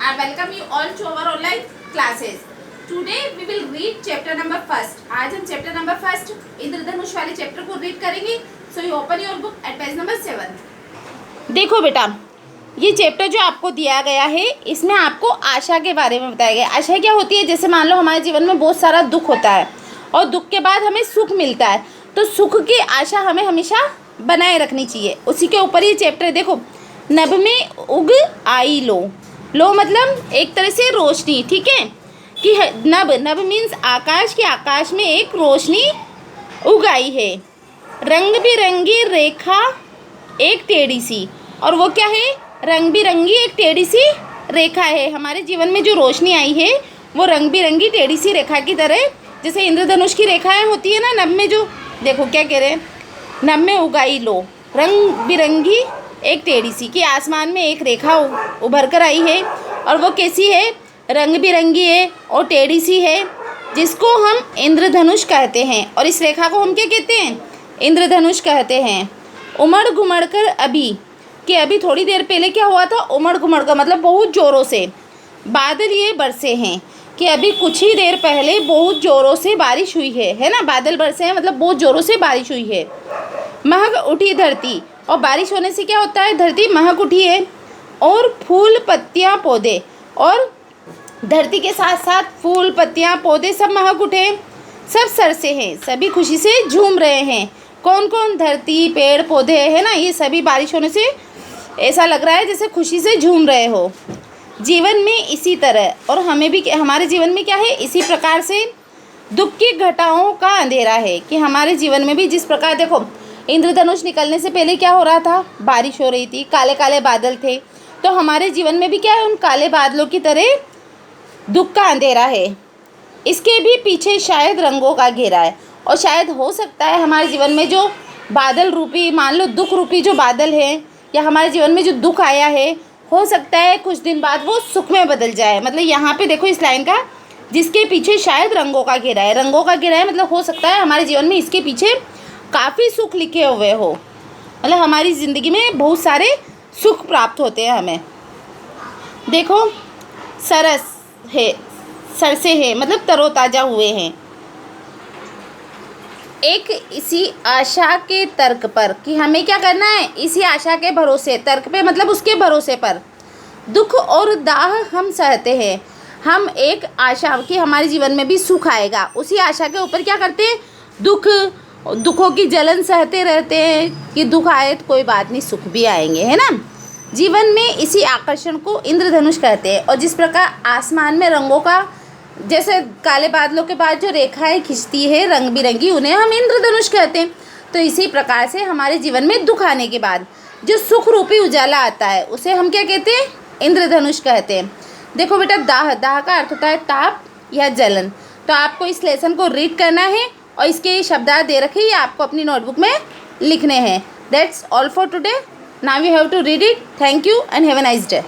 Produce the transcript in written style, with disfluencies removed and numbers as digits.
I welcome you all to our online classes. Today we will read chapter number first. आज हम chapter number first इंद्रधनुष वाले chapter को read करेंगे. So you open your book at page number 7. देखो बेटा, ये chapter जो आपको दिया गया है इसमें आपको आशा के बारे में बताया गया है. आशा क्या होती है? जैसे मान लो हमारे जीवन में बहुत सारा दुख होता है और दुख के बाद हमें सुख मिलता है, तो सुख की आशा हमें हमेशा बनाए रखनी चाहिए. उसी के ऊपर ये चैप्टर है. देखो, नभ में उग आई लो मतलब एक तरह से रोशनी, ठीक है. कि नभ मीन्स आकाश, की आकाश में एक रोशनी उग आई है. रंग बिरंगी रेखा एक टेढ़ी सी, और वो क्या है? रंग बिरंगी एक टेढ़ी सी रेखा है. हमारे जीवन में जो रोशनी आई है वो रंग बिरंगी टेढ़ी सी रेखा की तरह, जैसे इंद्रधनुष की रेखाएं होती है ना नभ में, जो देखो क्या कह रहे हैं, नभ में उगाई लो रंग बिरंगी एक टेढ़ी सी, कि आसमान में एक रेखा उभर कर आई है और वो कैसी है? रंग बिरंगी है और टेढ़ी सी है, जिसको हम इंद्रधनुष कहते हैं. और इस रेखा को हम क्या कहते हैं? इंद्रधनुष कहते हैं. उमड़ घुमड़ कर अभी, कि अभी थोड़ी देर पहले क्या हुआ था? उमड़ घुमड़ कर मतलब बहुत ज़ोरों से बादल ये बरसे हैं, कि अभी कुछ ही देर पहले बहुत ज़ोरों से बारिश हुई है ना. बादल बरसे हैं मतलब बहुत ज़ोरों से बारिश हुई है. महक उठी धरती, और बारिश होने से क्या होता है? धरती महक उठी है. और फूल पत्तियाँ पौधे, और धरती के साथ साथ फूल पत्तियाँ पौधे सब महक उठे, सब सरसे हैं, सभी खुशी से झूम रहे हैं. कौन कौन? धरती, पेड़ पौधे, है ना. ये सभी बारिश होने से ऐसा लग रहा है जैसे खुशी से झूम रहे हो. जीवन में इसी तरह, और हमें भी, हमारे जीवन में क्या है? इसी प्रकार से दुख की घटाओं का अंधेरा है. कि हमारे जीवन में भी जिस प्रकार, देखो इंद्रधनुष निकलने से पहले क्या हो रहा था? बारिश हो रही थी, काले काले बादल थे. तो हमारे जीवन में भी क्या है? उन काले बादलों की तरह दुख का अंधेरा है. इसके भी पीछे शायद रंगों का घेरा है. और शायद हो सकता है हमारे जीवन में जो बादल रूपी, मान लो दुख रूपी जो बादल है, या हमारे जीवन में जो दुख आया है, हो सकता है कुछ दिन बाद वो सुख में बदल जाए. मतलब यहाँ पे देखो इस लाइन का, जिसके पीछे शायद रंगों का घेरा है. रंगों का घेरा है मतलब हो सकता है हमारे जीवन में इसके पीछे काफ़ी सुख लिखे हुए हो. मतलब हमारी ज़िंदगी में बहुत सारे सुख प्राप्त होते हैं हमें. देखो, सरस है, सरसे है मतलब तरोताज़ा हुए हैं. एक इसी आशा के तर्क पर, कि हमें क्या करना है? इसी आशा के भरोसे, तर्क पे मतलब उसके भरोसे पर दुख और दाह हम सहते हैं. हम एक आशा कि हमारे जीवन में भी सुख आएगा, उसी आशा के ऊपर क्या करते हैं? दुखों की जलन सहते रहते हैं, कि दुख आए तो कोई बात नहीं, सुख भी आएंगे, है ना. जीवन में इसी आकर्षण को इंद्रधनुष कहते हैं. और जिस प्रकार आसमान में रंगों का, जैसे काले बादलों के बाद जो रेखाएं खिंचती है रंग बिरंगी, उन्हें हम इंद्रधनुष कहते हैं. तो इसी प्रकार से हमारे जीवन में दुख आने के बाद जो सुख रूपी उजाला आता है, उसे हम क्या कहते हैं? इंद्रधनुष कहते हैं. देखो बेटा, दाह का अर्थ होता है ताप या जलन. तो आपको इस लेसन को रीड करना है और इसके शब्दार्थ दे रखे, ये आपको अपनी नोटबुक में लिखने हैं. That's all for today. Now you have to read it. Thank you and have a nice day.